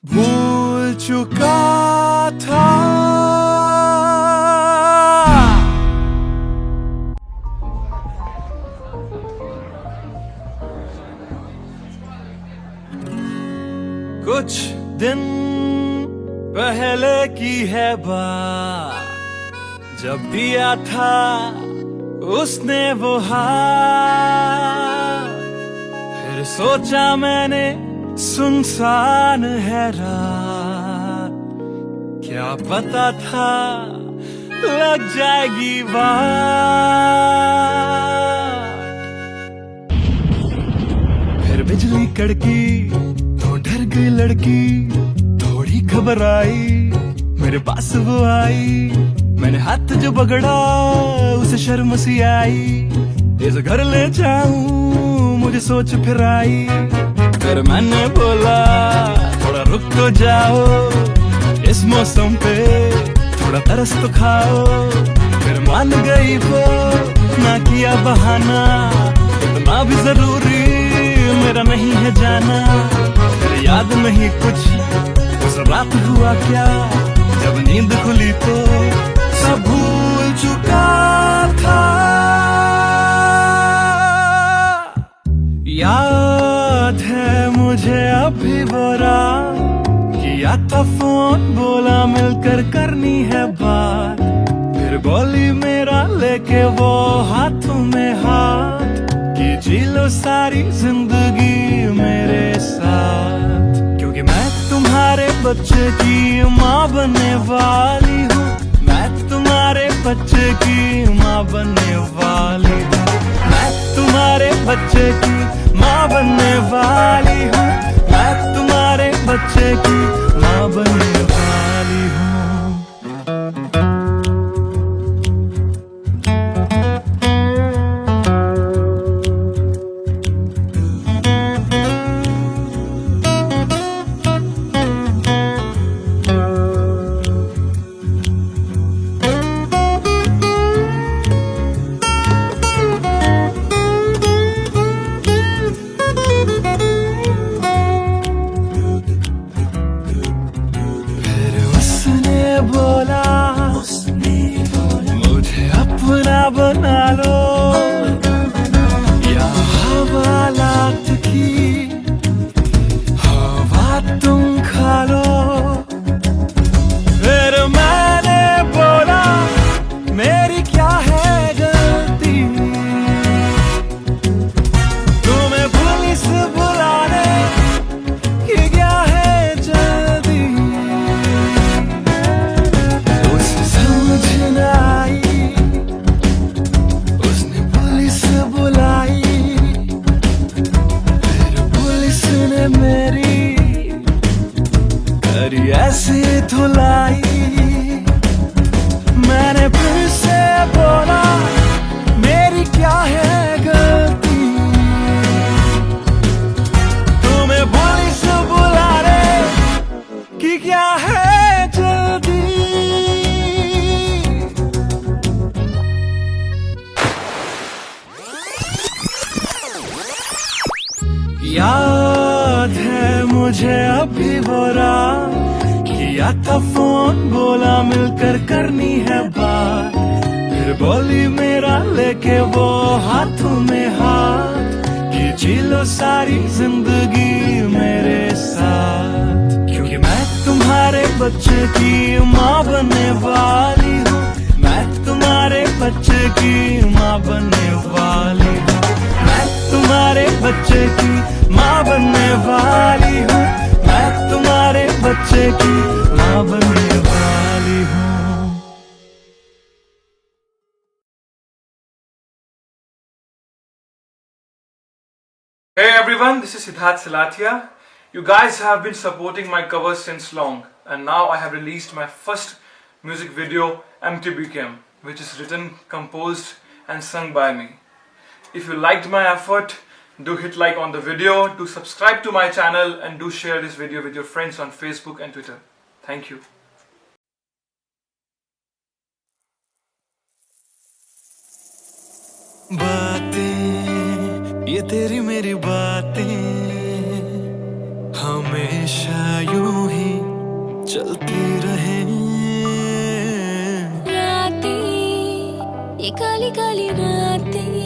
भूल चुका था। कुछ दिन पहले की है बात, जब दिया था उसने वो हाथ। फिर सोचा मैंने सुनसान है रात, क्या पता था लग जाएगी बात। फिर बिजली कड़की तो डर गई लड़की, थोड़ी घबराई मेरे पास वो आई। मैंने हाथ जो पकड़ा उसे शर्म सी आई, इस घर ले जाऊं मुझे सोच फिर आई। फिर मैंने बोला थोड़ा रुक तो जाओ, इस मौसम पे थोड़ा तरस तो खाओ। फिर मान गई वो, ना किया बहाना, इतना भी जरूरी मेरा नहीं है जाना। फिर याद नहीं कुछ उस रात हुआ क्या, जब नींद खुली तो सब भूल चुका था। याद है मुझे अभी वो रात, किया था फोन बोला मिलकर करनी है बात। फिर बोली मेरा लेके वो हाथों में हाथ, कि जी लो सारी जिंदगी मेरे साथ। क्योंकि मैं तुम्हारे बच्चे की माँ बनने वाली हूँ, मैं तुम्हारे बच्चे की माँ बनने वाली हूँ। मैं तुम्हारे बच्चे की माँ बनने वाली हूँ, मैं तुम्हारे बच्चे की माँ बनने वाली हूँ। बोला मुझे अपना बना लो, या हवालात की हवा तुम खा लो। फिर मैंने बोला मेरी क्या है गलती, तुम्हें पुलिस बुलाने की क्या है जल्दी। उसने पुलिस बुलाई, फिर पुलिस ने मेरी करी ऐसी धुलाई। मैंने फिर से बोला मेरी क्या है गलती, तुम्हें पुलिस बुलाने की क्या है जल्दी। याद है मुझे अभी वो रात, किया था फोन बोला मिलकर करनी है बात। फिर बोली मेरा लेके वो हाथों में हाथ, कि जी लो सारी जिंदगी मेरे साथ। क्योंकि मैं तुम्हारे बच्चे की माँ बनने वाली हूँ, मैं तुम्हारे बच्चे की माँ बनने वाली हूँ। मैं तुम्हारे बच्चे की माँ बनने वाली हूँ, मैं तुम्हारे बच्चे की माँ बनने वाली हूँ। Hey everyone, this is Siddharth Salatia. You guys have been supporting my covers since long, and now I have released my first music video, Empty Became, which is written, composed and sung by me. If you liked my effort, do hit like on the video, do subscribe to my channel, and do share this video with your friends on Facebook and Twitter. Thank you. बातें ये तेरी मेरी बातें हमें हमेशा यूं ही चलती रहे। रातें, ये काली काली रातें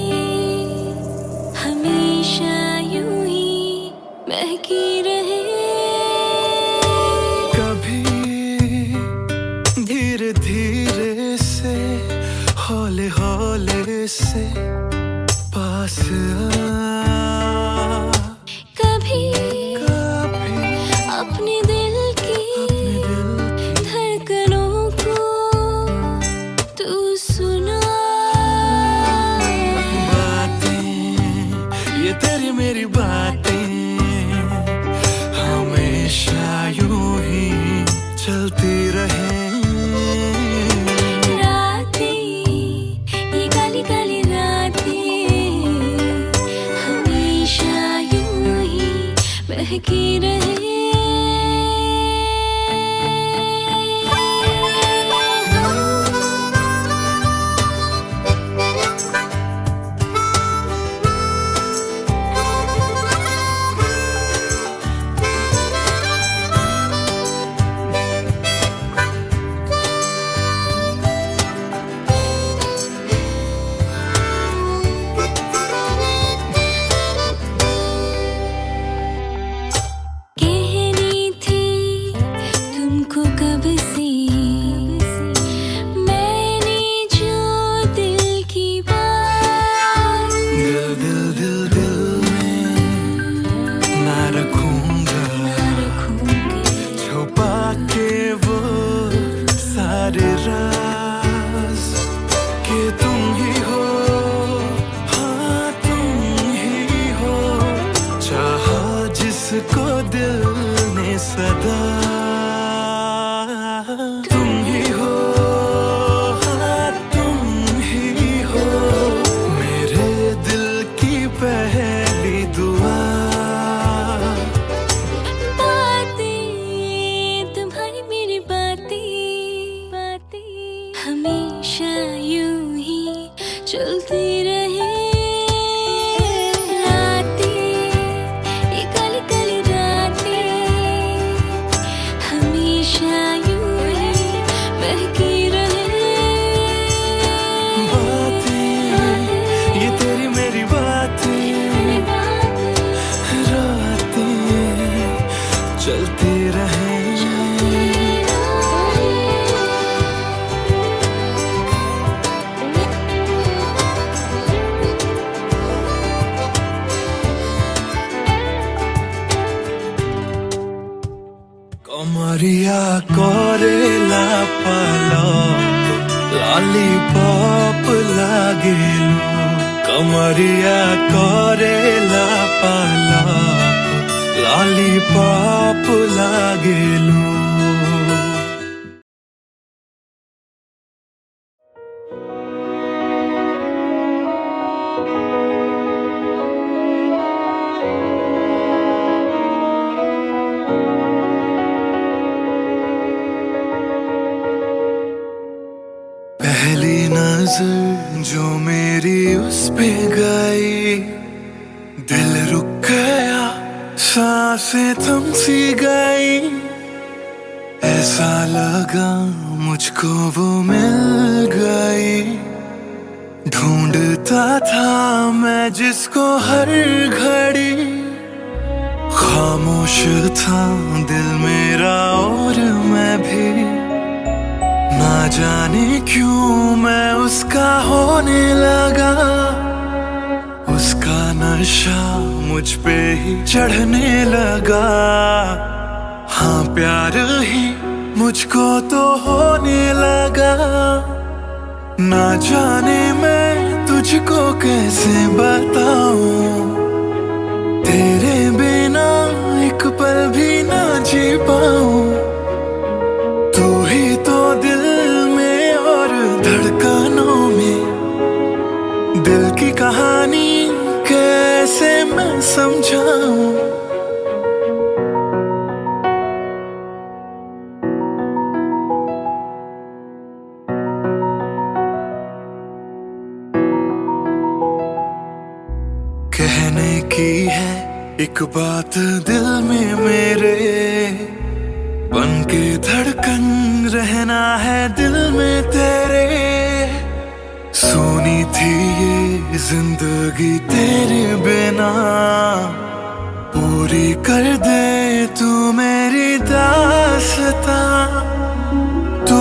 हमेशा यूं ही महकी रहे। कभी धीरे धीरे से, हौले हौले से पास आ। कभी अपने दिल की धड़कनों को तू सुना। बातें, ये तेरी मेरी बातें हमेशा यूं ही चलती रहे। रातें, ये काली काली रातें हमेशा यूं ही महकी रहे। कहनी थी तुमको कब से मैंने जो दिल की बात। दिल दिल दिल दिल में ना रखूंगा, छुपा के वो सारे राज कि तुम ही हो, हाँ तुम ही हो, चाहा जिसको दिल ने सदा। तुम ही हो, हाँ तुम ही हो, मेरे दिल की पहली दुआ। बातें, तुम्हारी मेरी बातें हमेशा यूं ही चलती रहे। रातें, ये काली काली रातें हमेशा यूं ही महकी रहे। बातें, ये तेरी मेरी बातें रातें चलती रहे। कमरिया करेला पालक लॉलीपॉप लागेलू। कमरिया करेला पालक लॉलीपॉप लागेलू। पहली नजर जो मेरी उस पे गई, दिल रुक गया, सांसें थम सी गई। ऐसा लगा मुझको वो मिल गई, ढूंढता था मैं जिसको हर घड़ी। खामोश था दिल मेरा और मैं भी, ना जाने क्यों मैं उसका होने लगा। उसका नशा मुझ पे ही चढ़ने लगा। हाँ प्यार ही मुझको तो होने लगा। ना जाने मैं तुझको कैसे बताऊं, तेरे बिना एक पल भी ना जी पाऊं। तू ही तो दिल में और धड़कनों में, दिल की कहानी कैसे मैं समझाऊं। कहने की है एक बात दिल में मेरे, रहना है दिल में तेरे। सुनी थी ये जिंदगी तेरे बिना, पूरी कर दे तू मेरी दास्तां। तू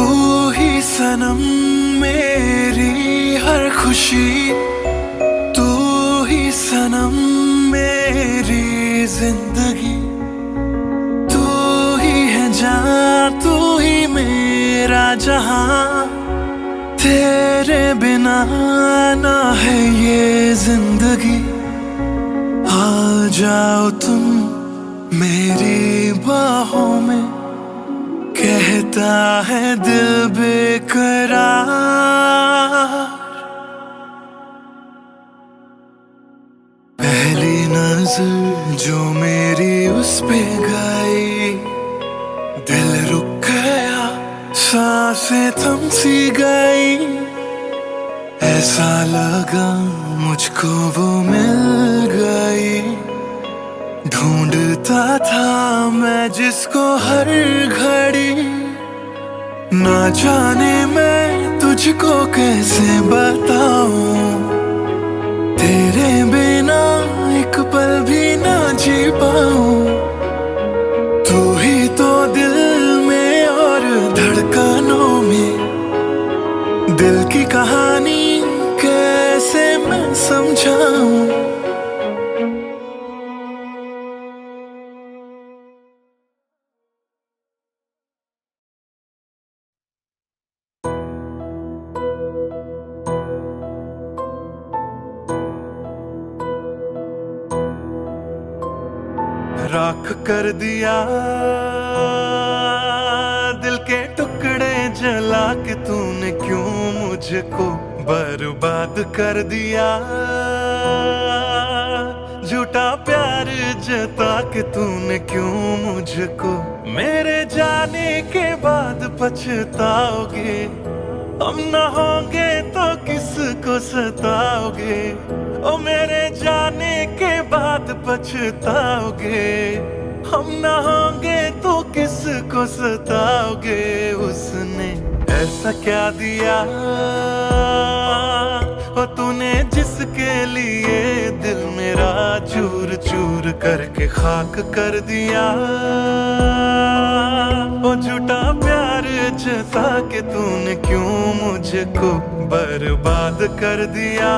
ही सनम मेरी हर खुशी, तू ही सनम मेरी जिंदगी। तू ही है जान, तू ही मेरा जहां, तेरे बिना ना है ये जिंदगी। आ जाओ तुम मेरी बाहों में, कहता है दिल बेकरार। पहली नजर जो मेरी उस पे गई, दिल रुक गया, सांसें थम सी गई। ऐसा लगा मुझको वो मिल गई, ढूंढता था मैं जिसको हर घड़ी। ना जाने मैं तुझको कैसे बताऊं, तेरे बिना एक पल भी ना जी पाऊं। तू ही तो दिल में और धड़कनों में, दिल की कहानी कैसे मैं समझाऊं। राख कर दिया दिल के टुकड़े जला के तूने, क्यों मुझको बर्बाद कर दिया। झूठा प्यार जता के तूने, क्यों मुझको मेरे जाने के बाद पछताओगे। हम न होंगे तो किसको सताओगे, ओ मेरे जाने के बाद पछताओगे। हम न होंगे तो किसको सताओगे। उसने ऐसा क्या दिया ओ तूने, जिसके लिए दिल मेरा चूर चूर करके खाक कर दिया। ओ झूठा प्यार जता के तूने, क्यों मुझको बर्बाद कर दिया।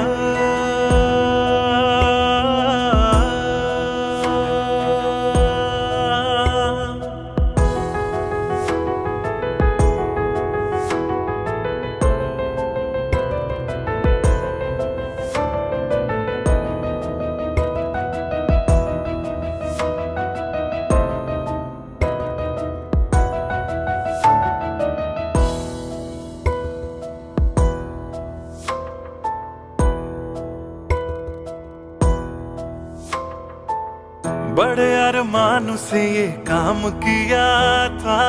बड़े अरमान से ये काम किया था,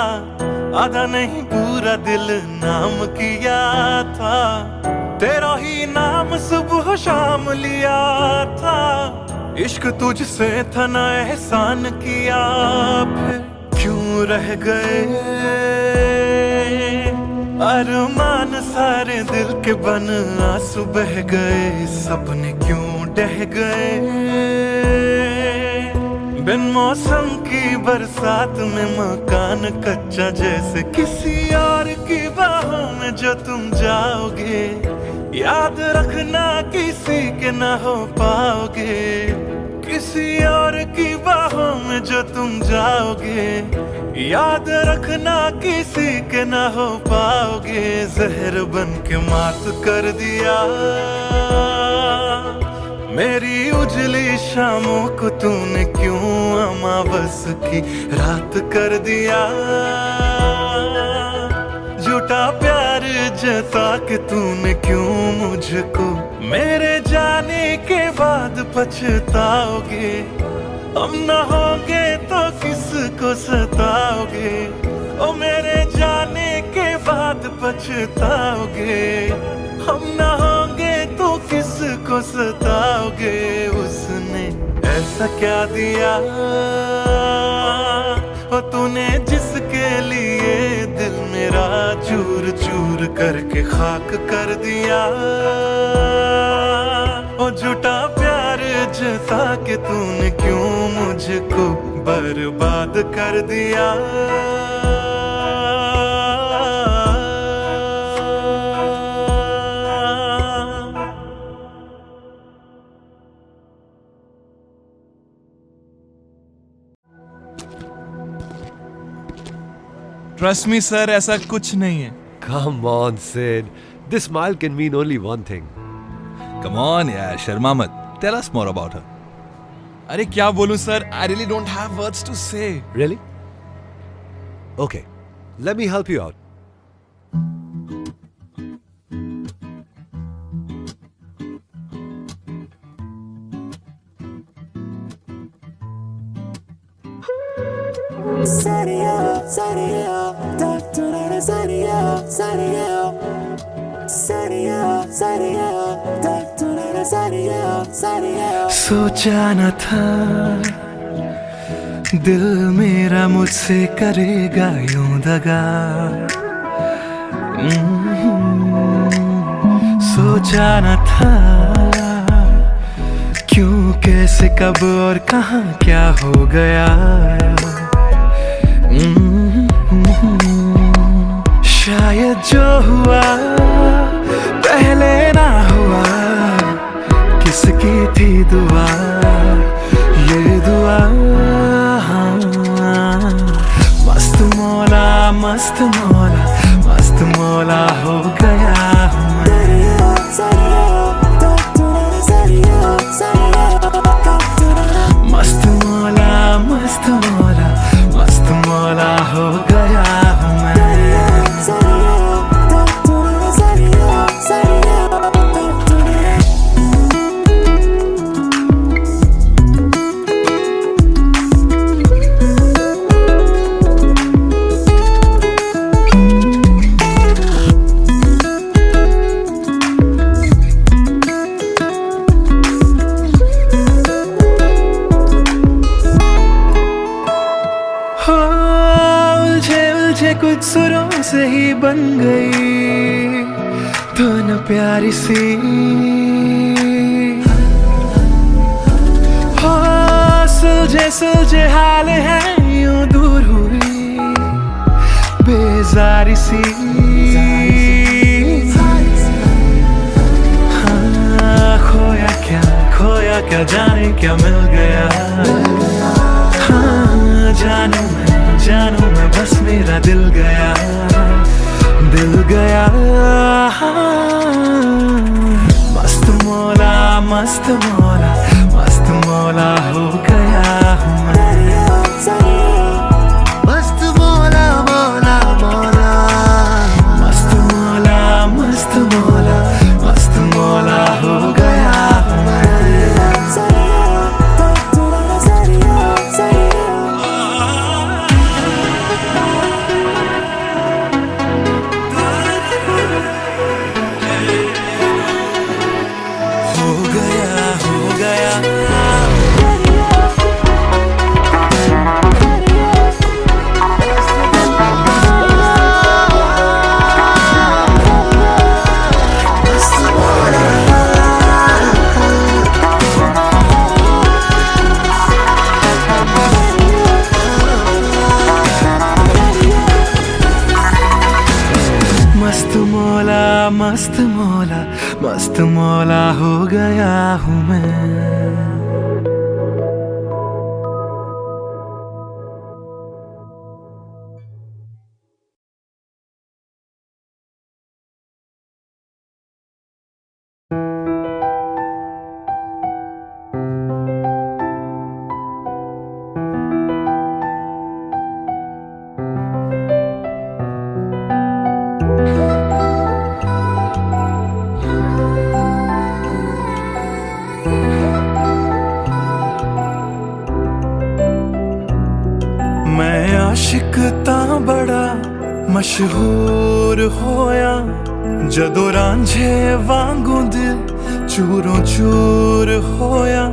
आधा नहीं पूरा दिल नाम किया था। तेरा ही नाम सुबह शाम लिया था, इश्क तुझसे था ना एहसान किया। फिर क्यों रह गए अरमान सारे दिल के बन, आंसू बह गए, सपने क्यों ढह गए। बिन मौसम की बरसात में मकान कच्चा, जैसे किसी और की बाहों में जो तुम जाओगे। याद रखना किसी के ना हो पाओगे, किसी और की बाहों में जो तुम जाओगे। याद रखना किसी के ना हो पाओगे। जहर बन के मात कर दिया मेरी उजली शामों को तूने, क्यों अमावस की रात कर दिया। झूठा प्यार जता के तूने, क्यों मुझको मेरे जाने के बाद पछताओगे। हम न होंगे तो किसको सताओगे, ओ मेरे जाने के बाद पछताओगे। हम न होंगे तो किसको सताओगे। उसने ऐसा क्या दिया ओ तूने, जिसके लिए दिल मेरा चूर चूर करके खाक कर दिया। ओ झूठा प्यार जता के तूने क्यों मुझको बर्बाद कर दिया। ट्रस्ट मी सर, ऐसा कुछ नहीं है। Come on, Sid. This smile can mean only one thing. Come on, यार शर्मा मत. Tell us more about her. अरे क्या बोलूं sir, I really don't have words to say. Really? Okay, let me help you out. सोचा न था दिल मेरा मुझसे करेगा यूं दगा। सोचा न था क्यों, कैसे, कब और कहां क्या हो गया। शायद जो हुआ पहले ना हुआ, किसकी थी दुआ, ये दुआ। मस्त मौला, मस्त मौला, मस्त मौला हो गया हूँ मैं। मस्त मौला, मस्त मौला, मस्त मौला हो गया हूँ मैं। कुछ सुरों से ही बन गई धुन प्यारी सी। हो सुलझे सुलझे हाल है यूं दूर हुई बेजारी सी। हाँ, खोया क्या जाने क्या मिल गया। हाँ, जानू मैं बस मेरा दिल गया, दिल गया। मस्त मौला, मस्त मौला, मस्त मौला हो गया हूँ मैं। मस्त मौला, मौला मौला, मस्त मौला, मस्त मौला, मस्त मौला हो गया हूँ मैं। मस्त मौला, मस्त मौला, मस्त मौला हो गया हूँ मैं। मैं आशिक तां बड़ा मशहूर होया, जदों रांझे वांगू दिल चूरों चूर होया।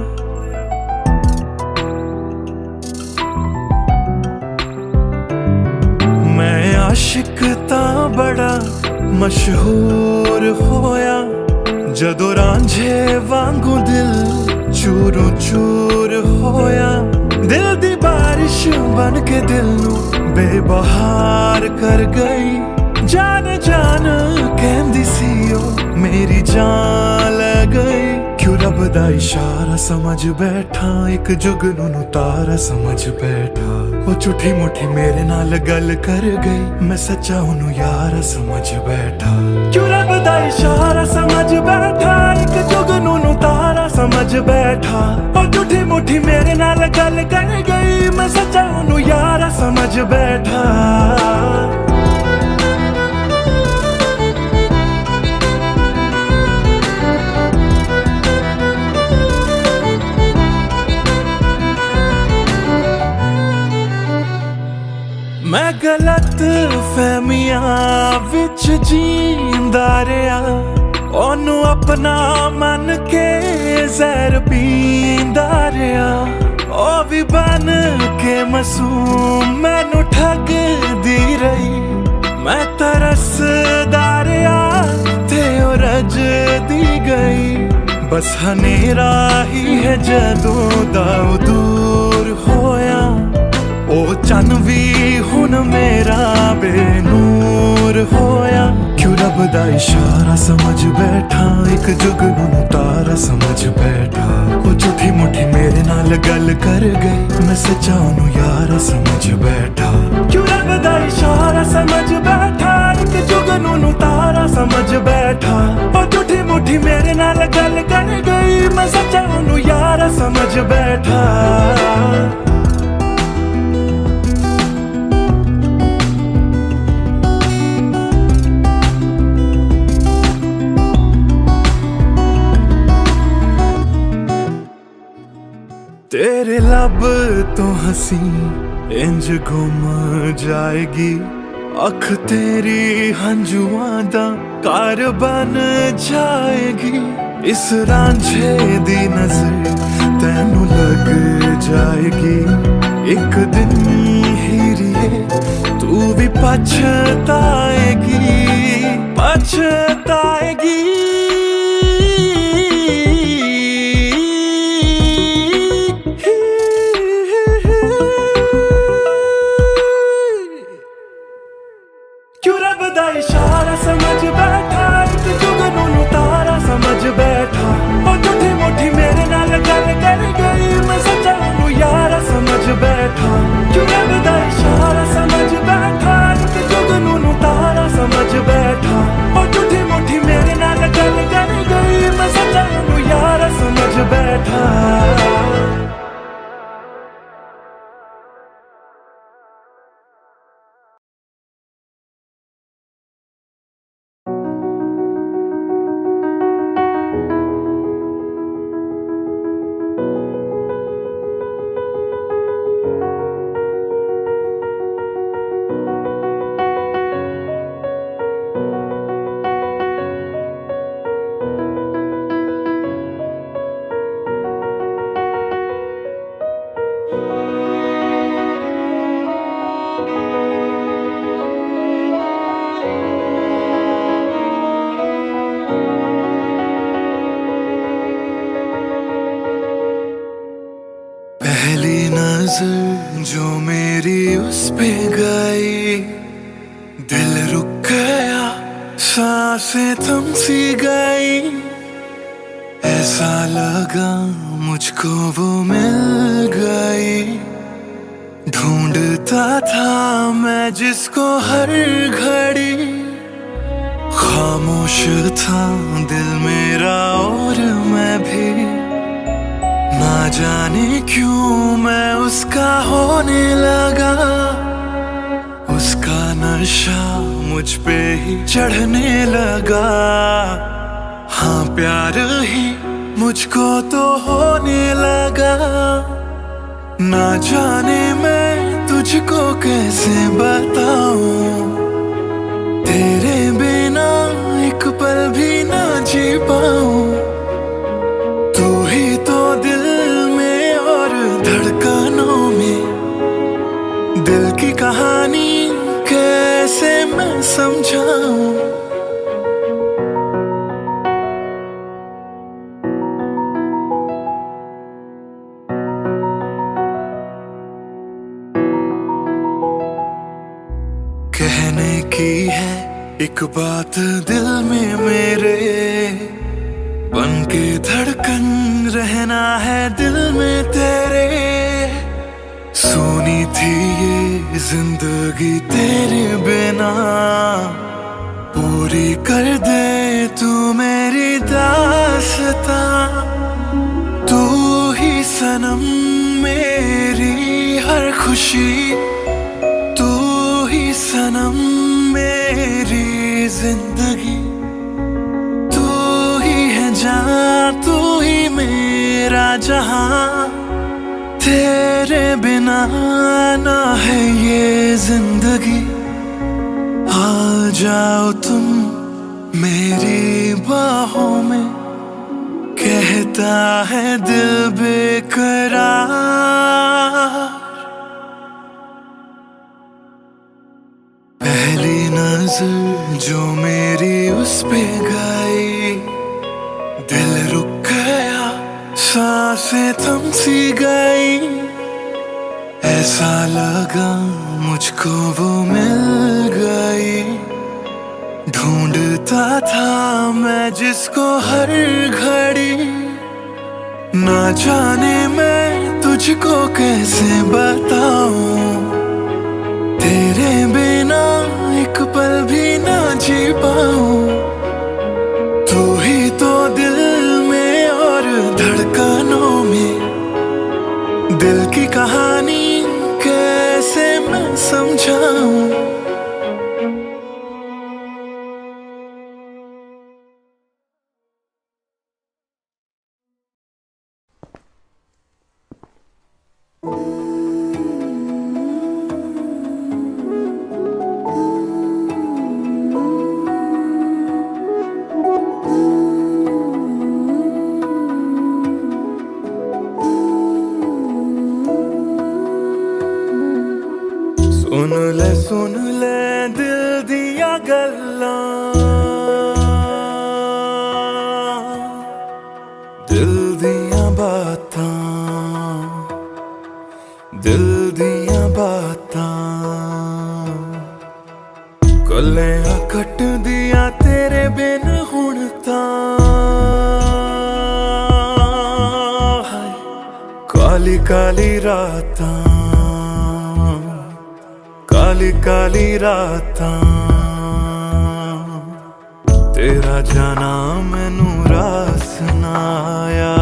मैं आशिक तां बड़ा मशहूर होया जदों रांझे वांगू दिल चूरू चूर होया दिल दी बारिश बन के दिल नू बेबहार कर गई जान जान कहंदी सी ओ मेरी जान ले गई क्यों रब दा इशारा समझ बैठा एक जुगनू तारा समझ बैठा वो झूठी मुठी मेरे नाल गल कर गई मैं सच्चा ओनू यारा समझ बैठा क्यों रब दा इशारा समझ बैठा एक जुगनू तारा समझ बैठा वो झूठी मुठी मेरे नाल गल कर गई मैं सच्चा ओनू यारा समझ बैठा मैं गलत फहमियां विच जींदा रहा ओनू अपना मन के जहर पींदा रहा ओ भी बन के मासूम मैनू ठगदी रही मैं तरसदा रहा ते ओ रजदी गई बस हनेरा ही है जदों दा दूर होया ओ चन भी हुन मेरा बेनूर होया क्यों रब दा इशारा समझ बैठा एक जुगनू तारा समझ बैठा ओ झूठी मुठी मेरे नाल गल कर गई मैं सच्चा ओनू यारा समझ बैठा क्यों रब दा इशारा समझ बैठा एक जुगनू तारा समझ बैठा ओ झूठी मुठी मेरे नाल गल कर गई मैं सच्चा ओनू यारा समझ बैठा तेरे लब तो हंसी इंज गुम जाएगी अख तेरी हंजुआं दा घर बन जाएगी इस रांझे दी नजर तैनू लग जाएगी एक दिन हीरिए तू भी पछताएगी पछताएगी इशारा समझ बैठा एक जुगनू तारा समझ बैठा ओ झूठी मुठी मेरे नाल गल कर गई मैं सच्चा ओनू यारा समझ बैठा क्यों रब दा इशारा समझ बैठा एक जुगनू तारा समझ बैठा ओ झूठी मुठी मेरे नाल गल कर गई मैं सच्चा ओनू यारा समझ बैठा पहली नजर जो मेरी उस पे गई दिल रुक गया सांसें थम सी गई ऐसा लगा मुझको वो मिल गई ढूंढता था मैं जिसको हर घड़ी खामोश था दिल मेरा और मैं भी ना जाने क्यों मैं उसका होने लगा उसका नशा मुझ पे ही चढ़ने लगा हाँ प्यार ही मुझको तो होने लगा ना जाने मैं तुझको कैसे बताऊं तेरे बिना एक पल भी ना जी पाऊं तू ही तो दिल में और धड़कनों में दिल की कहानी कैसे मैं समझा कहने की है एक बात दिल में मेरे, बन के धड़कन रहना है दिल में तेरे। सुनी थी ये जिंदगी तेरे बिना, पूरी कर दे तू मेरी दास्तां। तू ही सनम मेरी हर खुशी, तू ही सनम मेरी जिंदगी। तू ही है जान, तू ही मेरा जहां, तेरे बिना ना है ये जिंदगी। आ जाओ तुम मेरी बाहों में, कहता है दिल बेकरार। पहली नजर जो मेरी उस पे गई, दिल रुक गया, सांसें थम सी गई। ऐसा लगा मुझको वो मिल गई, ढूंढता था मैं जिसको हर घड़ी। ना जाने मैं तुझको कैसे बताऊं, तेरे बिना एक पल भी ना जी पाऊं। तू ही तो दिल में और धड़कनों में, दिल की कहानी कैसे मैं समझाऊं। सुन ले दिल दिया गल्लां, दिल दिया बातां, दिल दिया बातां। कलियां कट दिया तेरे बिन हुण तां, काली काली रातां, काली काली रातां। तेरा जाना मैनू रास ना आया,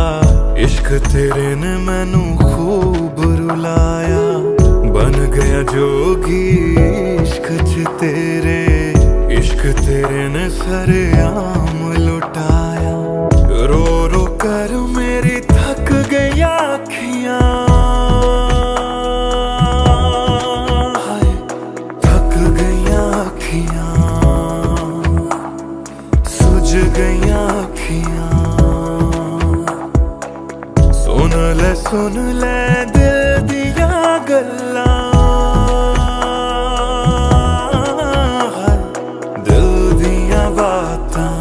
इश्क तेरे ने मैनू खूब रुलाया। बन गया जोगी इश्क च तेरे, इश्क तेरे ने सरेआम लुटाया। रो रो कर मेरी थक गई अखियां, सुझ गईयां अखियां। सुन ले दिल दिया गल्लां, दिल दिया बातां,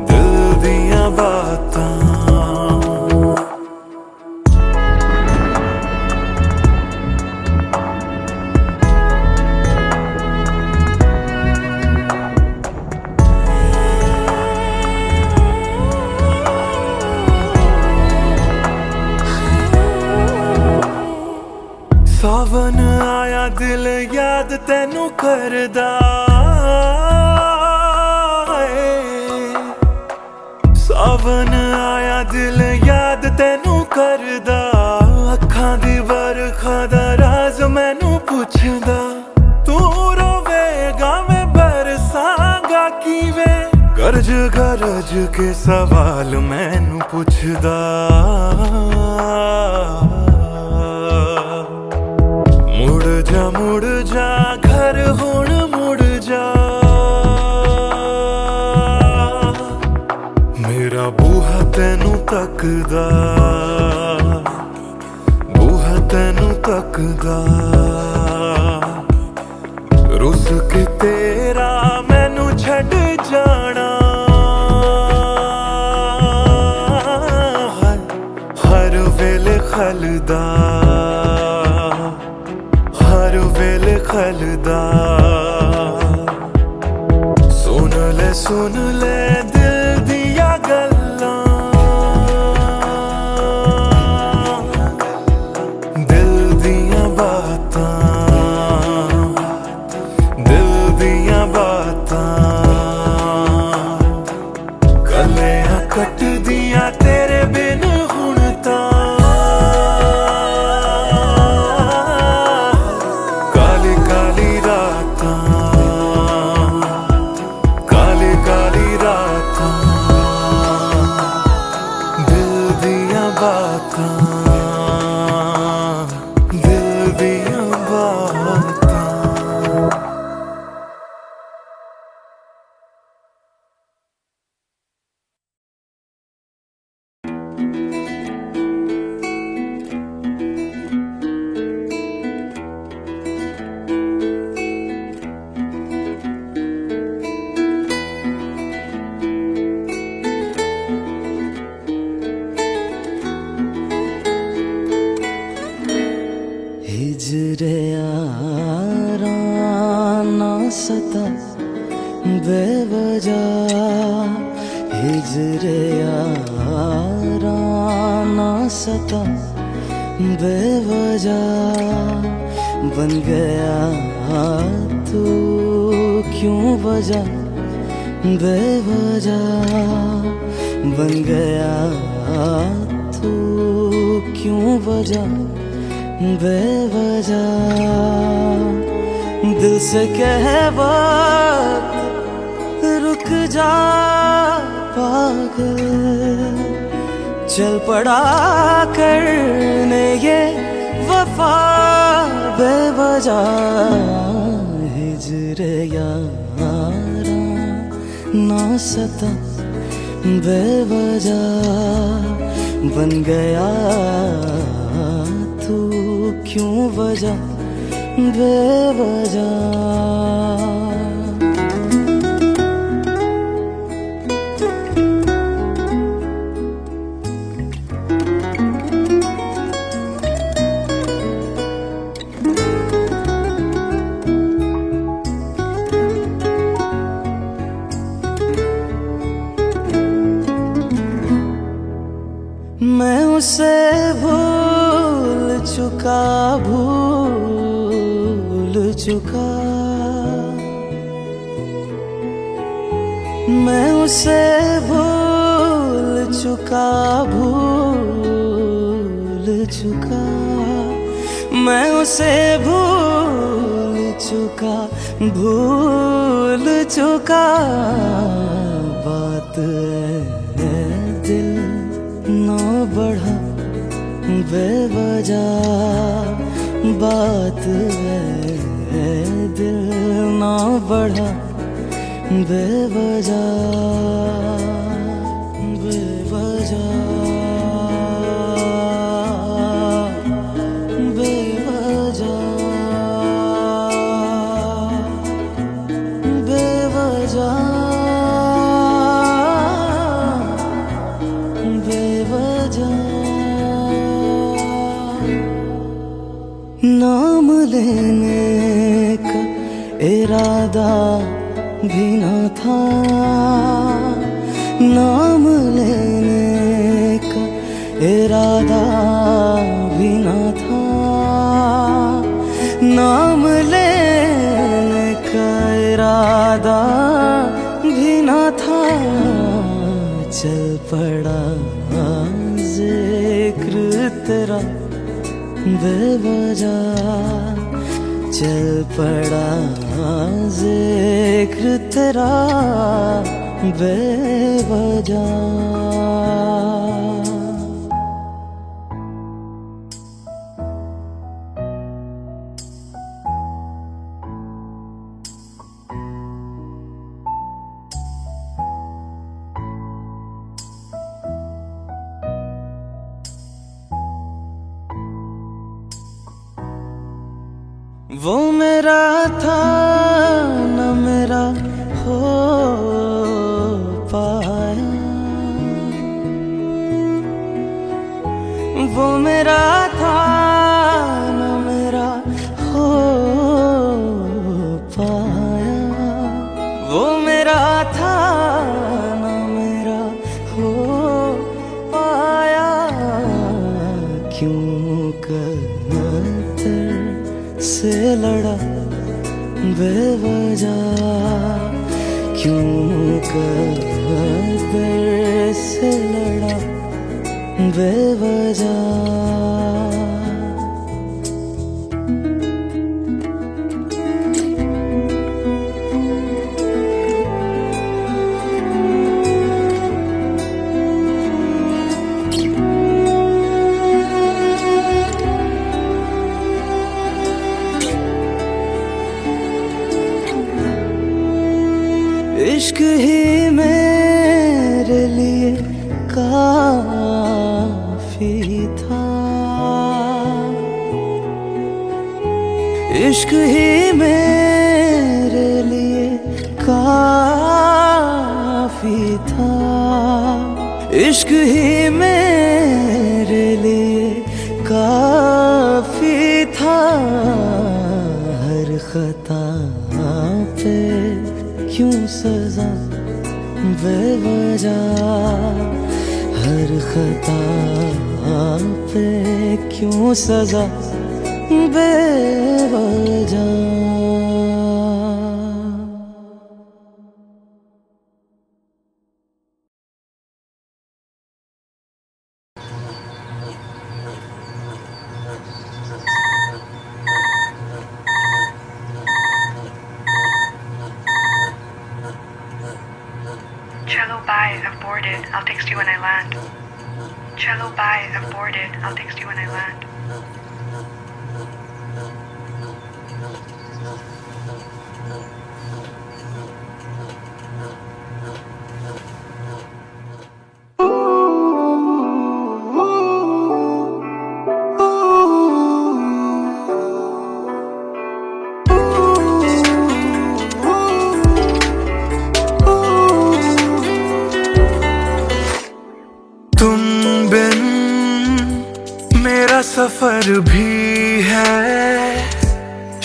दिल दिया बातां। सावन आया दिल याद तैनू करदा है, सावन आया दिल याद तैनू करदा। अखां दी बरखा दा राज मैनू पुछदा, तू रोवेगा मैं बरसांगा किवें। गरज गरज के सवाल मैनू पुछदा, मुड़ जा घर हुण मुड़ जा। मेरा बूहा तैनू तकदा, बूहा तैनू तकदा। रुस के तेरा मैनू छड़ जाना, हर वेले खलदा, हर वेले खलदा सुन ले दिल दिया गल्लां दिल दिया बातां दिल दिया बातां गलियां कट दिया तेरे बिन हुण तां काली काली रातां काली काली रातां दिल दिया बातां दिल दिया बातां हिजरे याराना सता बेवजह हिजरे याराना सता बेवजह बन गया तू क्यों वजह बेवजह बन गया तू क्यों वजह बेवजह दिल से कह वक्त रुक जा पागल चल पड़ा करने ये वफा बेवजह हिजरे यारा ना सता बेवजह बन गया तू क्यों वजह बेवजह मैं उसे भूल चुका मैं उसे भूल चुका मैं उसे भूल चुका बात है दिल ना बढ़ा बेवजह बात है दिल ना बढ़ा बेवजह बेवजह बेवजह बेवजह नाम लेने का इरादा भी न था नाम लेने का इरादा भी न था नाम लेने का इरादा भी न था चल पड़ा जिक्र तेरा बेवजह चल पड़ा जिक्र तेरा बेवजह वो मेरा था न मेरा हो पाया वो मेरा था न मेरा हो लड़ा बेवजह, क्यों मुकद्दर से लड़ा बेवजह। इश्क ही मेरे लिए काफी था, इश्क ही मेरे लिए काफी था, इश्क ही मेरे लिए काफी था। हर खता पे क्यों सजा बेवजह, हर खता पे क्यों सजा बेवजह। Cello, bye. I've boarded. I'll text you when I land. Cello, bye. I've boarded. I'll text you when I land. तुम बिन मेरा सफर भी है,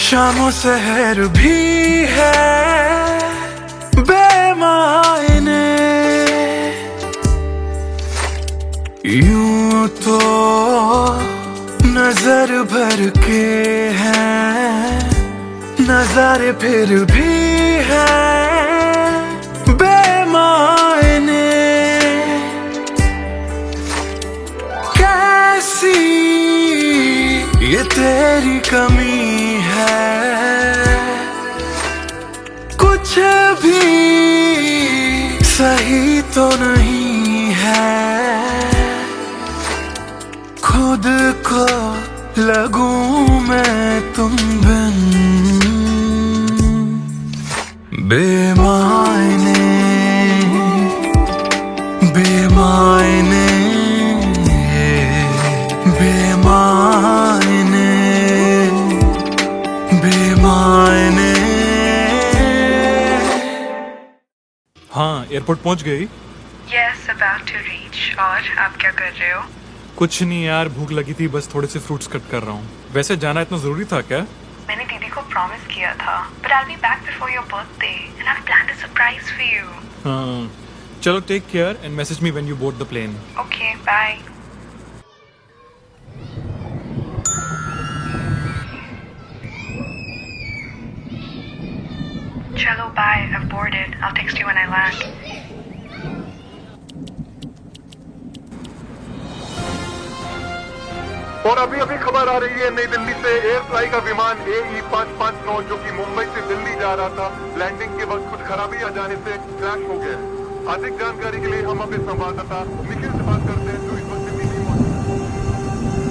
शामों सहर भी है बेमायने। यूं तो नजर भर के हैं नजारे, फिर भी है बेमायने। कैसी ये तेरी कमी है, कुछ भी सही तो नहीं है। खुद को लगूं मैं तुम बिन बेमायने, बेमायने, बेमायने, बेमायने। हाँ, एयरपोर्ट पहुंच गई? Yes, about to reach. और आप क्या कर रहे हो? कुछ नहीं यार, भूख लगी थी, बस थोड़े से फ्रूट्स कट कर रहा हूँ। वैसे जाना इतना जरूरी था क्या? मैंने दीदी को प्रॉमिस किया था, but I'll be back before your birthday and I've planned a surprise for you. हाँ, चलो take care and message me when you board the plane. Okay, bye. Cello, bye. I've boarded. I'll text you when I land. और अभी अभी खबर आ रही है नई दिल्ली से, एयर फ्लाई का विमान AE559 जो कि मुंबई से दिल्ली जा रहा था, लैंडिंग के वक्त कुछ खराबी आ जाने से क्रैश हो गया। अधिक जानकारी के लिए हम अपने संवाददाता निखिल से बात करते हैं जो इस वक्त दिल्ली में मौजूद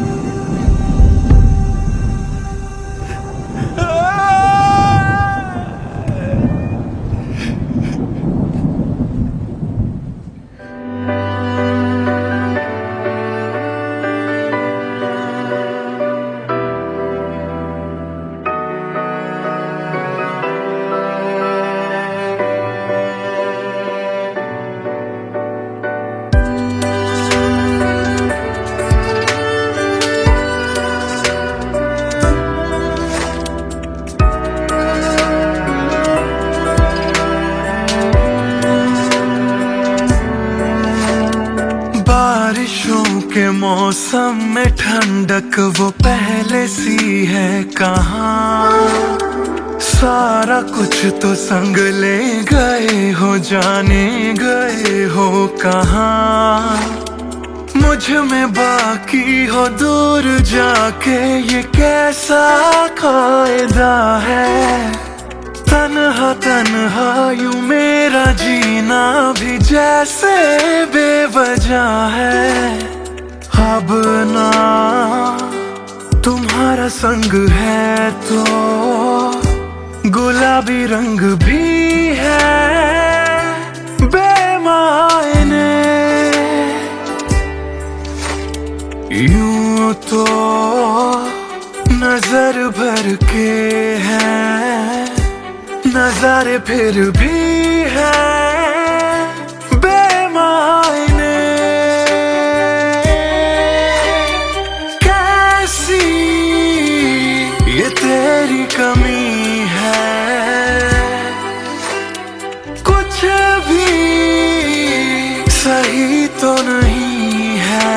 के मौसम में ठंडक वो पहले सी है कहाँ। सारा कुछ तो संग ले गए हो, जाने गए हो कहाँ। मुझ में बाकी हो दूर जाके, ये कैसा कायदा है। तन्हा तन्हा यूं मेरा जीना भी जैसे बेवजह है। अब ना तुम्हारा संग है तो गुलाबी रंग भी है बेमायने। यूं तो नजर भर के हैं नजारे, फिर भी है बेमायने। कैसी ये तेरी कमी है, कुछ भी सही तो नहीं है।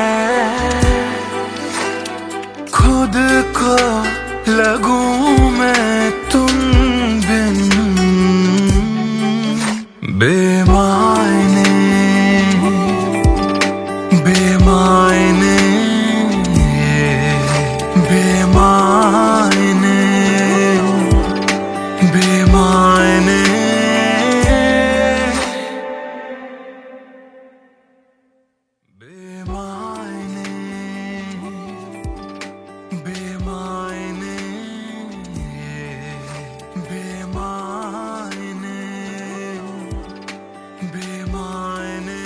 खुद को लगूं मैं तुम बिन बेमायने, बेमायने, बेमायने, बेमायने। बेमायने, बेमायने, बेमायने, बेमायने।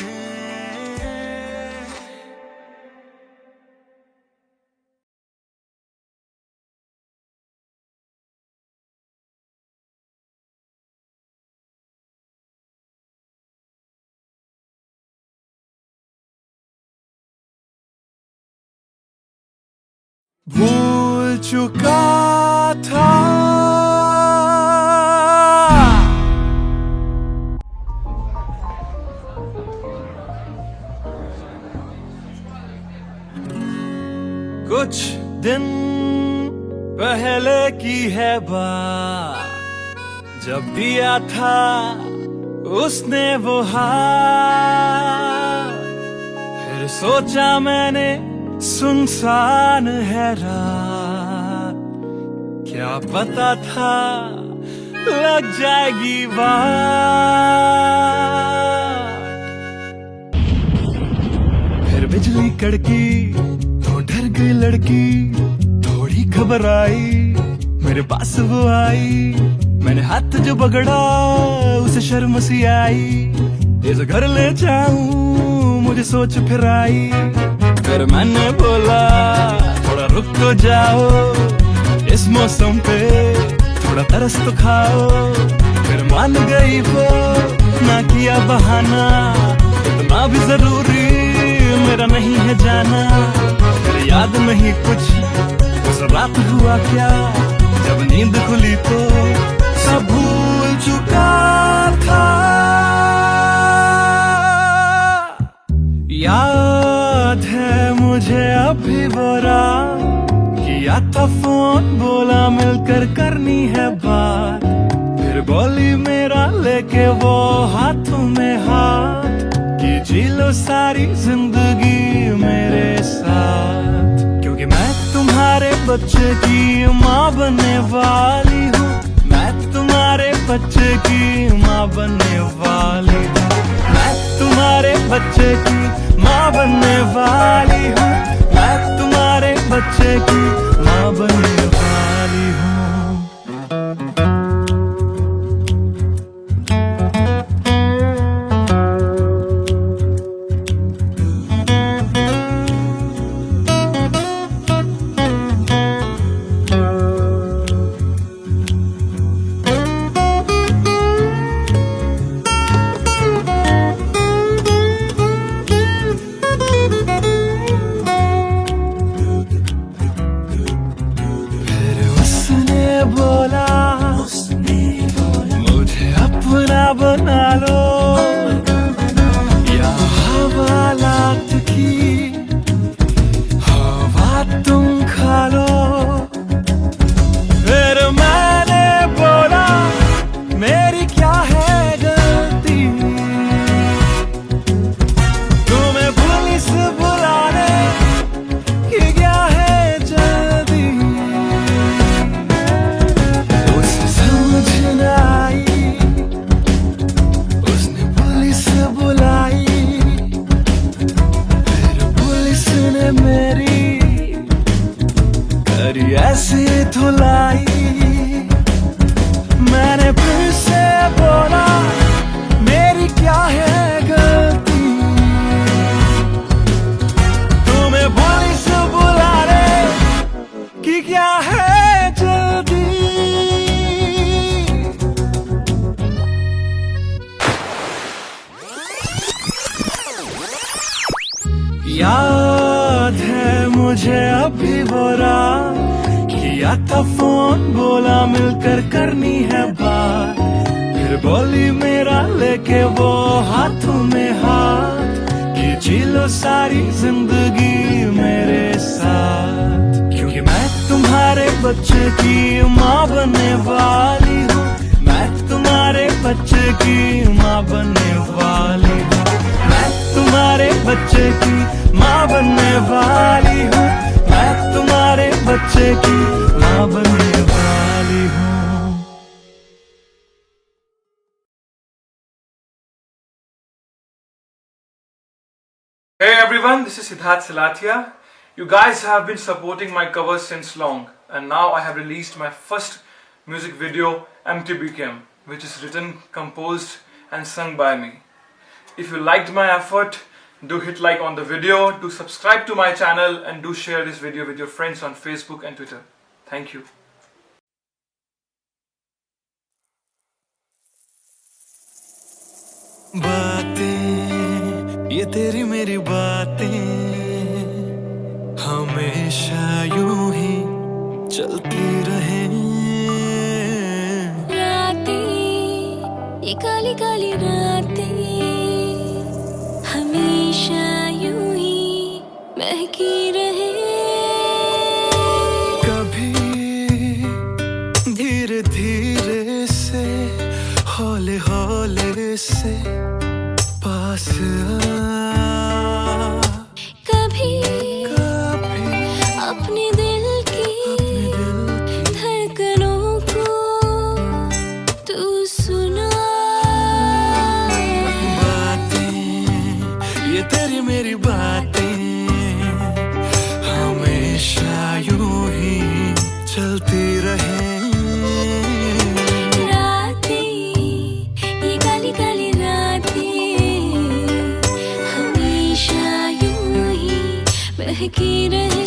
भूल चुका था कुछ दिन पहले की है बात, जब दिया था उसने वो हाथ। फिर सोचा मैंने सुनसान है रात, क्या पता था लग जाएगी बात। फिर बिजली कड़की तो डर गई लड़की, थोड़ी घबराई मेरे पास वो आई। मैंने हाथ जो पकड़ा उसे शर्म सी आई। इस घर ले जाऊं मुझे सोच फिर आई। फिर मैंने बोला थोड़ा रुक तो जाओ, इस मौसम पे थोड़ा तरस तो खाओ। फिर मान गई वो, ना किया बहाना, इतना भी जरूरी मेरा नहीं है जाना। फिर याद नहीं कुछ उस रात हुआ क्या, जब नींद खुली तो सब भूल चुका था। याद है मुझे अभी वो रात, किया था फोन बोला मिलकर करनी है बात। फिर बोली मेरा लेके वो हाथों में हाथ, कि जी लो सारी जिंदगी मेरे साथ। क्योंकि मैं तुम्हारे बच्चे की माँ बनने वाली हूँ, मैं तुम्हारे बच्चे की माँ बनने वाली हूँ। मैं तुम्हारे बच्चे की माँ बनने वाली हूँ, मैं तुम्हारे बच्चे की माँ बनने वाली हूँ। मुझे अभी वो रात, किया था फोन बोला मिलकर करनी है बात, फिर बोली मेरा लेके वो हाथों में हाथ, कि जी लो सारी जिंदगी मेरे साथ, क्योंकि मैं तुम्हारे बच्चे की माँ बनने वाली हूँ, मैं तुम्हारे बच्चे की माँ बनने वाली हूँ, मैं तुम्हारे बच्चे की माँ बनने वाली हूँ, मैं तुम्हारे बच्चे की माँ बनने वाली हूँ। Hey everyone, this is Siddharth Salathia. You guys have been supporting my covers since long, and now I have released my first music video, MTBKM, which is written, composed and sung by me. If you liked my effort, do hit like on the video, do subscribe to my channel, and do share this video with your friends on Facebook and Twitter. Thank you. बातें ये तेरी मेरी बातें हमेशा यूं ही चलती रहे, रातें ये काली काली रातें हमेशा यूं ही महकी रहे, कभी धीरे धीरे से हौले हौले से पास आ, कभी कभी अपने दिल की धड़कनों को तू सुना, बातें ये तेरी मेरी बातें हमेशा यूं ही चलती रहे, रातें ये काली काली रातें हमेशा यूं ही महकी रहे।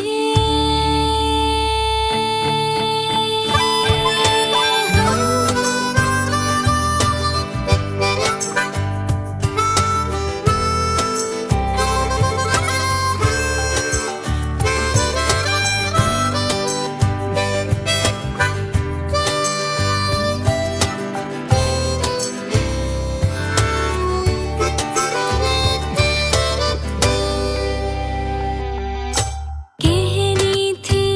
कहनी थी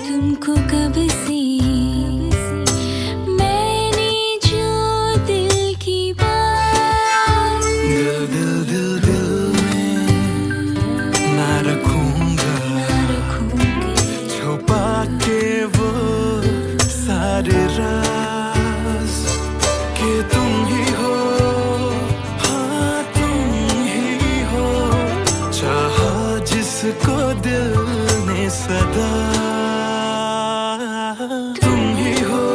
तुमको कब से मैंने जो दिल की बात, दिल दिल दिल दिल में ना रखूंगा, छुपा के वो सारे राज, कि तुम ही हो, हाँ तुम ही हो, चाहा जिसको दिल ने सदा, तुम ही हो,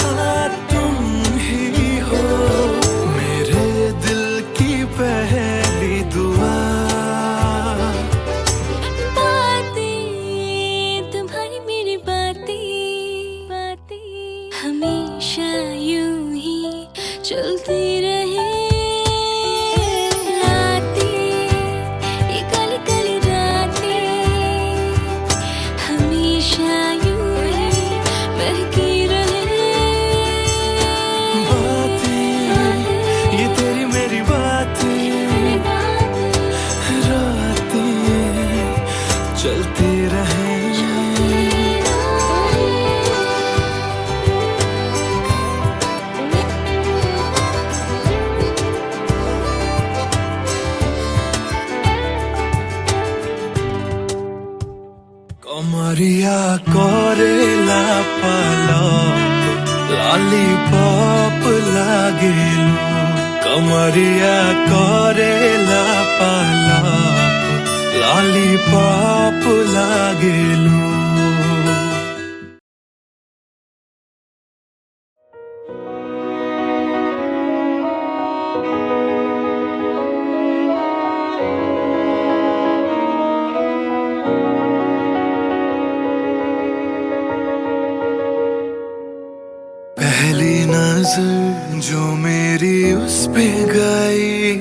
हाँ तुम ही हो, मेरे दिल की पहली दुआ, बातें तुम्हारी मेरी बातें हमेशा यूं ही चलती रहे, रातें ये काली काली रातें हमेशा यूं ही महकी रहे, बातें ये तेरी मेरी बातें रातें चलती रहे, कमरिया कोरेला पालप लॉलीपॉप लागेलू, कमरिया कोरेला पालप लॉलीपॉप लागेलू। पहली नजर जो मेरी उस पे गई,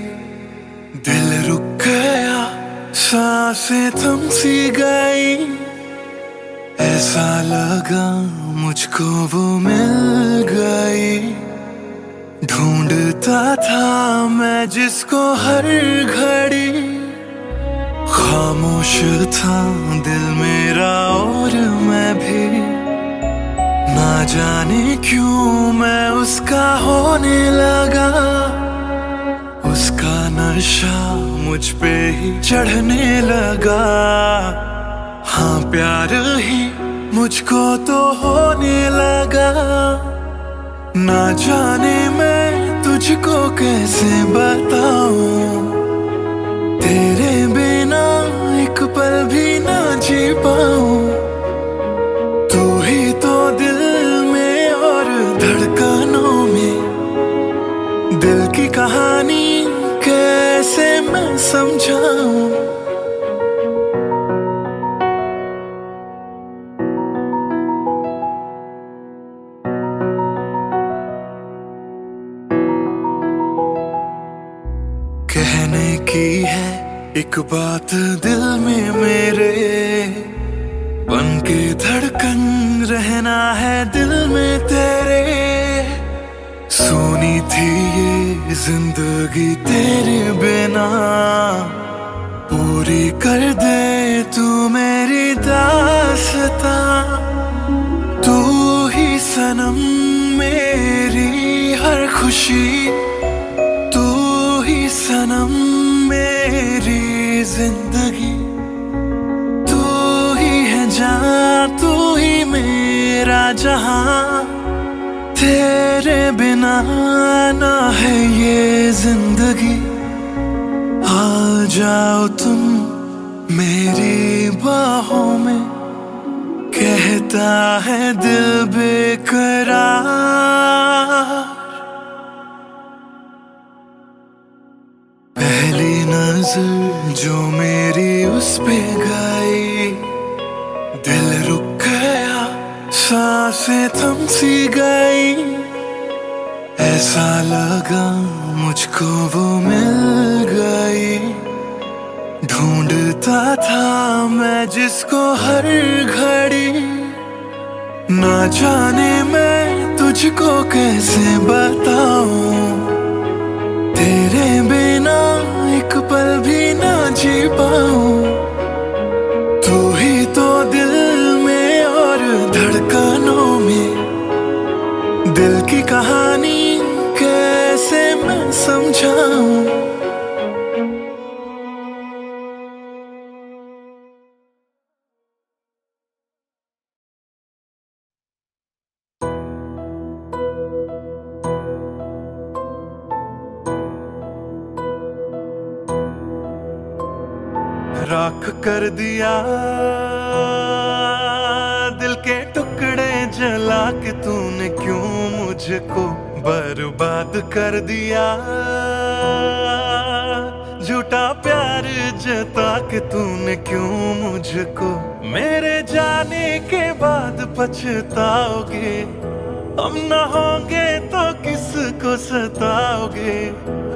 दिल रुक गया सांसें थम सी गई, ऐसा लगा मुझको वो मिल गई। ढूंढता था मैं जिसको हर घड़ी, खामोश था दिल मेरा और मैं भी। ना जाने क्यों मैं उसका होने लगा, उसका नशा मुझ पे ही चढ़ने लगा। हाँ प्यार ही मुझको तो होने लगा। ना जाने मैं तुझको कैसे बताऊं, तेरे बिना एक पल भी ना जी पाऊं। तू ही तो दिल में और धड़कनों में, दिल की कहानी कैसे मैं समझाऊं। कहने की है एक बात दिल में मेरे, बन के धड़कन रहना है दिल में तेरे। सोनी थी ये जिंदगी तेरे बिना, पूरी कर दे तू मेरी दास्तां। तू ही सनम मेरी हर खुशी, तू ही सनम मेरी जिंदगी। तू ही है जान, तू ही मेरा जहां, तेरे बिना ना है ये जिंदगी। आ जाओ तुम मेरी बाहों में, कहता है दिल बेकरार। पहली नजर जो मेरी उस पे गई, दिल रुक गया, सांसें थम सी गई। ऐसा लगा मुझको वो मिल गई। ढूंढता था मैं जिसको हर घड़ी, ना जाने मैं तुझको कैसे बताऊं। तेरे बिना एक पल भी ना जी पाऊं। तू ही तो दिल में और धड़कनों में, दिल की कहानी कैसे मैं समझाऊं। राख कर दिया दिल के टुकड़े जला के तूने, क्यों मुझको बर्बाद कर दिया। झूठा प्यार जता के तूने, क्यों मुझको मेरे जाने के बाद पछताओगे। हम न होंगे तो किसको सताओगे,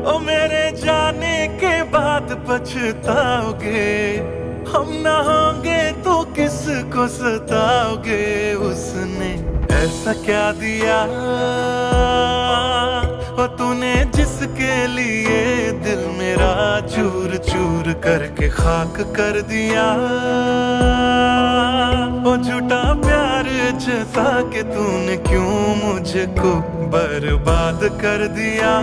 ओ मेरे जाने के बाद पछताओगे। हम न होंगे तो किसको सताओगे। उसने ऐसा क्या दिया ओ तूने, जिसके लिए दिल मेरा चूर चूर करके खाक कर दिया। ओ झूठा प्यार जता के तूने, क्यों मुझको बर्बाद कर दिया।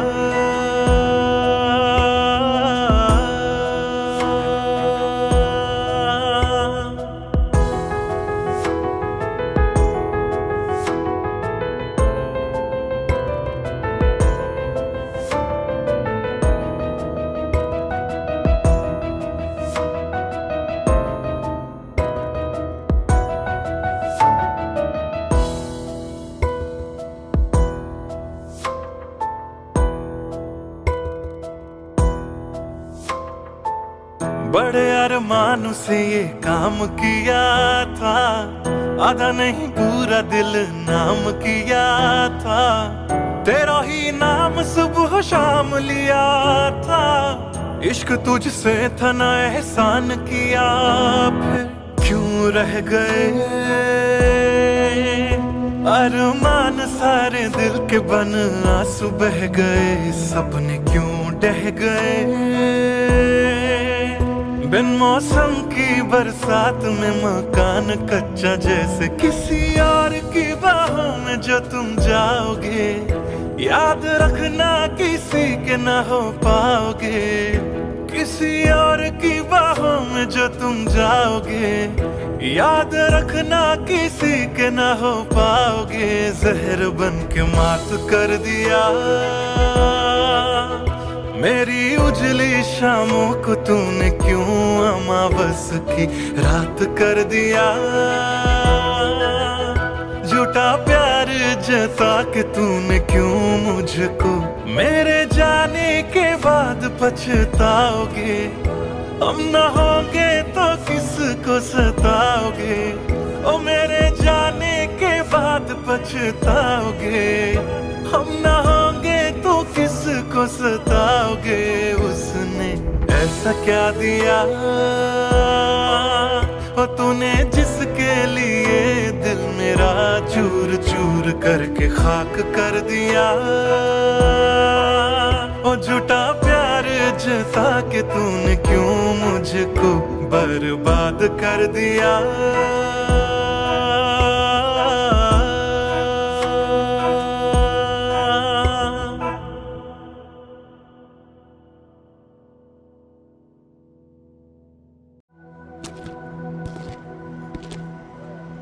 बड़े अरमान से ये काम किया था, आधा नहीं पूरा दिल नाम किया था। तेरा ही नाम सुबह शाम लिया था, इश्क तुझसे था ना एहसान किया, फिर क्यों रह गए अरमान सारे दिल के बन, आंसू बह गए, सपने क्यों ढह गए। बिन मौसम की बरसात में मकान कच्चा, जैसे किसी और की बाहों में जो तुम जाओगे, याद रखना किसी के ना हो पाओगे। किसी और की बाहों में जो तुम जाओगे, याद रखना किसी के ना हो पाओगे। जहर बन के मात कर दिया मेरी उजली शामों को तूने, क्यों अमावस की रात कर दिया। झूठा प्यार जता के तूने क्यों मुझको, मेरे जाने के बाद पछताओगे। हम न होंगे तो किसको सताओगे, ओ मेरे जाने के बाद पछताओगे। हम न होंगे तो किसको सताओगे। उसने ऐसा क्या दिया ओ तूने, जिसके लिए दिल मेरा चूर चूर करके खाक कर दिया। ओ झूठा प्यार जता के तूने क्यों मुझको बर्बाद कर दिया।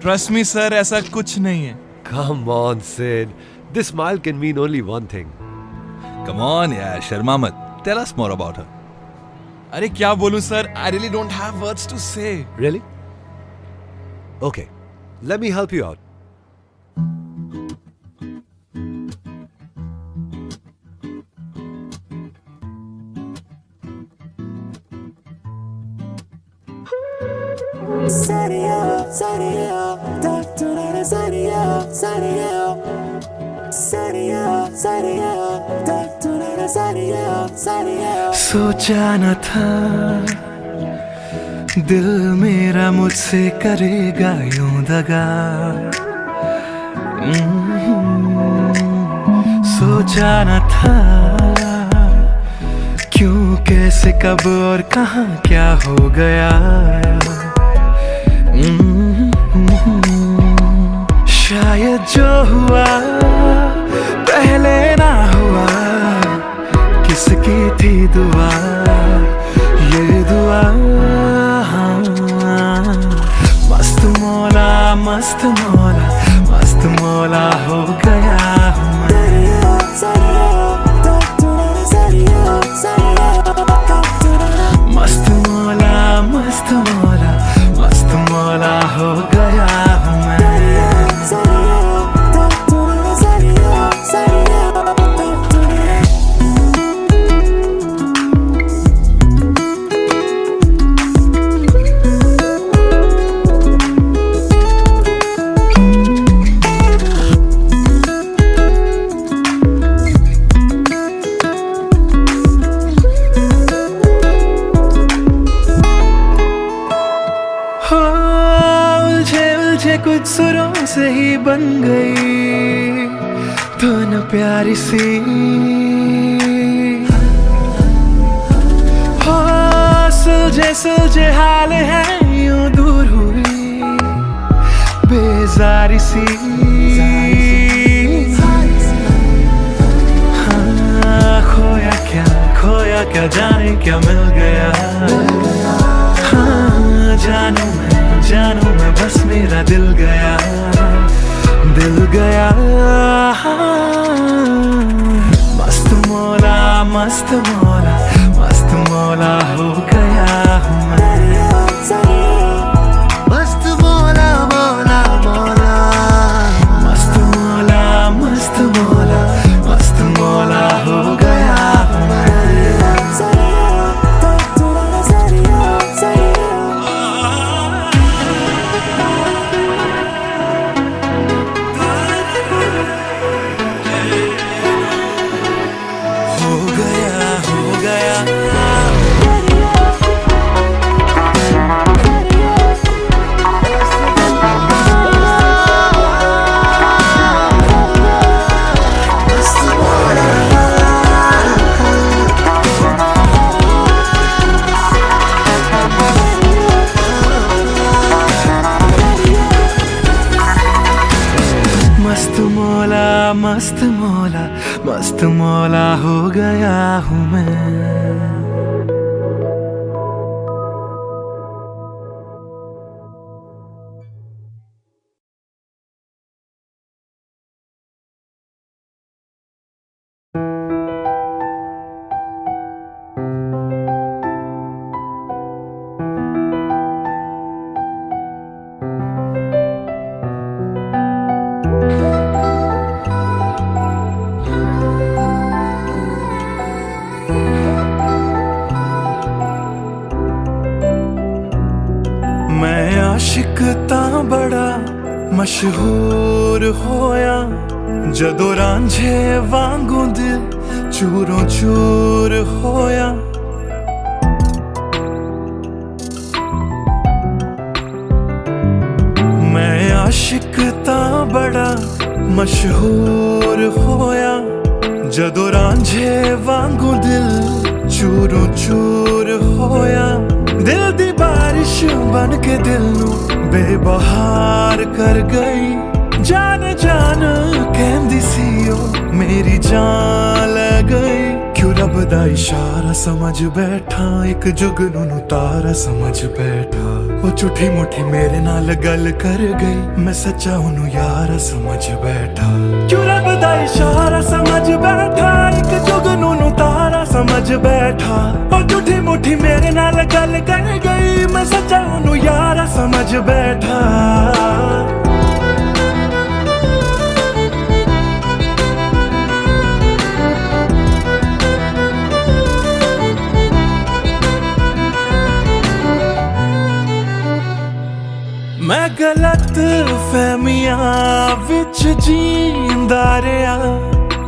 ट्रस्ट मी सर, ऐसा कुछ नहीं है। Come on, Sid. This smile can mean only one thing. Come on, yeah, Sharma मत. Tell us more about her. अरे क्या बोलूं sir, I really don't have words to say. Really? Okay, let me help you out. सोचा न था दिल मेरा मुझसे करेगा यूं दगा। सोचा न था क्यों, कैसे, कब और कहां क्या हो गया। शायद जो हुआ पहले ना हुआ, किसकी थी दुआ, ये दुआ। मस्त मौला, मस्त मौला, मस्त मौला हो गया हूँ मैं। मस्त मौला, मस्त मौला, मस्त मौला हो गया हूँ मैं। कुछ सुरों से ही बन गई धुन प्यारी सी, हो सुलझे सुलझे हाल है यूं दूर हुई बेजारी सी। हाँ, खोया क्या जाने क्या मिल गया। हाँ, जानू मैं बस मेरा दिल गया। मस्त मौला, मस्त मौला, मस्त मौला हो गया हूँ मैं। मस्त मौला, मौला, मौला। मस्त मौला हो गया हूँ मैं। मैं आशिक तां बड़ा मशहूर होया, जदों रांझे वांगू दिल चूरों चूर होया। मैं आशिक तां बड़ा मशहूर होया, जदों रांझे वांगू दिल चूरों चूर होया। दिल दी बारिश बन के दिल नू बेबहार कर गई। जान जान कहंदी सी ओ मेरी जान ले गई। क्यों रब दा इशारा समझ बैठा, एक जुगनू तारा समझ बैठा। वो झूठी मुठी मेरे नाल गल कर गई, मैं सच्चा उन्हू यारा समझ बैठा। क्यों रब दा इशारा समझ बैठा, एक जुगनू तारा समझ बैठा। वो झूठी मुठी मेरे नाल गल कर गई, मैं सच्चा उन्हू यारा समझ बैठा। मैं गलत फहमियां विच जींदा रहा,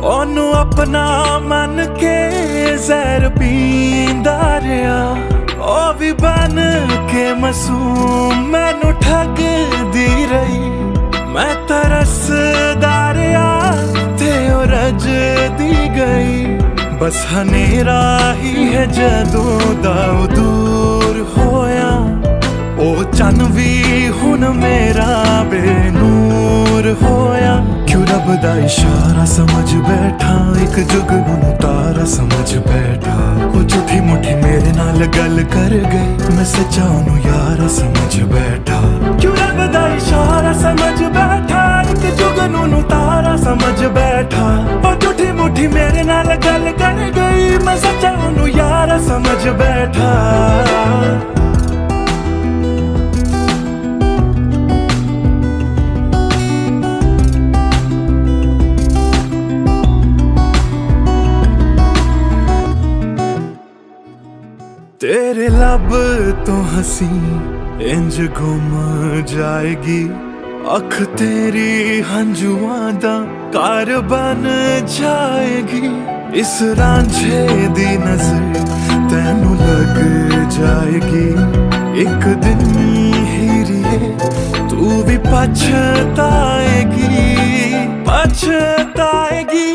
ओनू अपना मन के जहर पींदा रहा। ओ भी बन के मासूम मैनू ठगदी रही। मैं तरसदा रहा ते ओ रजदी गई। बस हनेरा ही है जदों दा दूर होया। ओ चन भी हुन मेरा बेनूर होया। क्यों रब दा इशारा समझ बैठा, एक जुगनू तारा समझ बैठा। ओ झूठी मुठी मेरे नाल गल कर गई, मैं सच्चा उन्हू यारा समझ बैठा। क्यों रब दा इशारा समझ बैठा, एक जुगनू तारा समझ बैठा। ओ झूठी मुठी मेरे नाल गल कर गई, मैं सच्चा उन्हू यारा समझ बैठा। तेरे लब तो हंसी इंज गुम जाएगी, अख तेरी हंजुआं दा कार बन जाएगी। इस रांझे दी नजर तैनू लग जाएगी। एक दिन हीरिए तू भी पछताएगी, पछताएगी।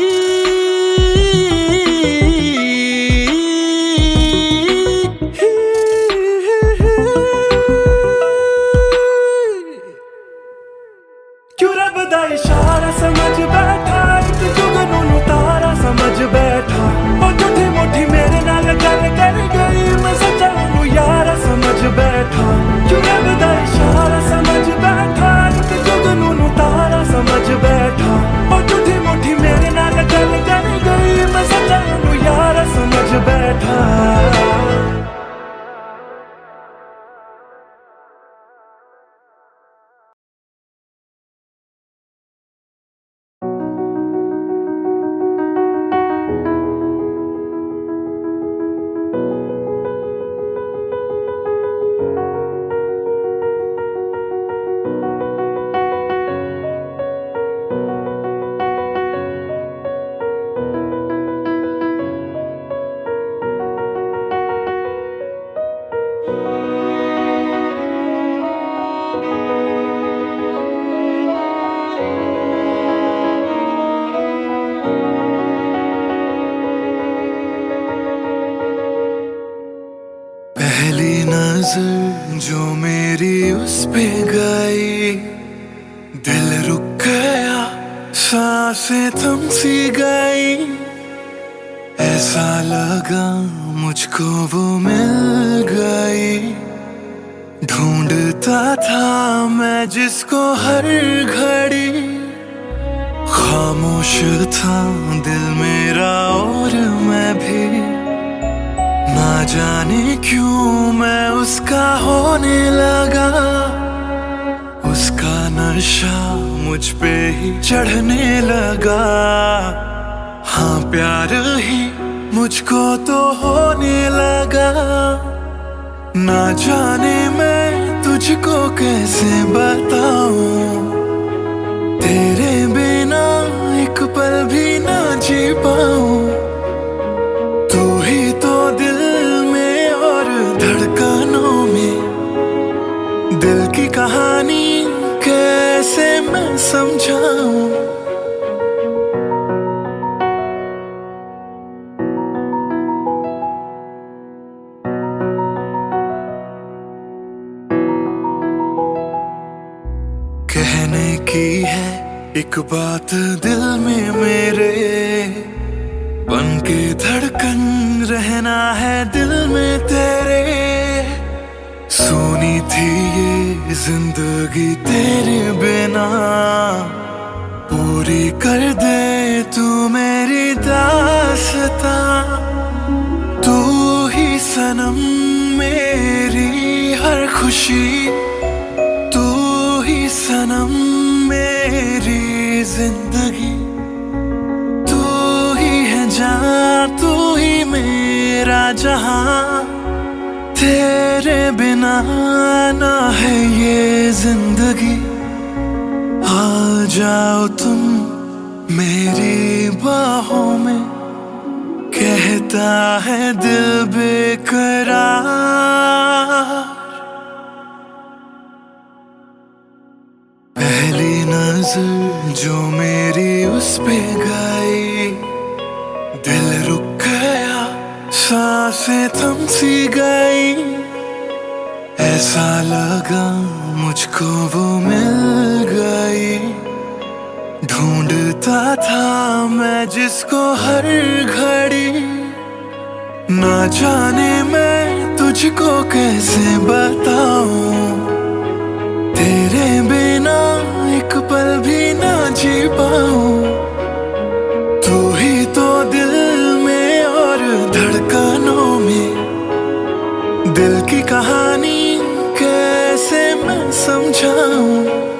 इशारा समझ बैठा, एक जुगनू तारा समझ बैठा। और झूठी मुठी मेरे नाल गल कर गई, मैं सच्चा उन्हू यारा समझ बैठा। क्यों रब दा इशारा समझ बैठा, एक जुगनू तारा समझ बैठा। और झूठी मुठी मेरे नाल गल कर गई, मैं सच्चा उन्हू यारा समझ बैठा। नजर जो मेरी उस पे गई, दिल रुक गया, सांसें थम सी गई, ऐसा लगा मुझको वो मिल गई। ढूंढता था मैं जिसको हर घड़ी, खामोश था दिल मेरा और मैं भी। ना जाने क्यों मैं उसका होने लगा, उसका नशा मुझ पे ही चढ़ने लगा। हाँ प्यार ही मुझको तो होने लगा। ना जाने मैं तुझको कैसे बताऊं, तेरे बिना एक पल भी ना जी पाऊं। तू ही तो दिल में और धड़कनों में, दिल की कहानी कैसे मैं समझाऊं। कहने की है एक बात दिल में मेरे, बन के धड़कन रहना है दिल में तेरे। सुनी थी ये जिंदगी तेरे बिना, पूरी कर दे तू मेरी दास्तां। तू ही सनम मेरी हर खुशी, तू ही सनम मेरी जिंदगी। तू ही है जान, तू ही मेरा जहां, तेरे बिना ना है ये जिंदगी। आ जाओ तुम मेरी बाहों में, कहता है दिल बेकरार। पहली नजर जो मेरी उस पे गई, दिल रुक गया, सांसें थम सी गई। ऐसा लगा मुझको वो मिल गई। ढूंढता था मैं जिसको हर घड़ी, ना जाने मैं तुझको कैसे बताऊं। तेरे बिना एक पल भी ना जी पाऊं। तू ही तो दिल में और धड़कनों में, दिल की कहानी कैसे मैं समझाऊं।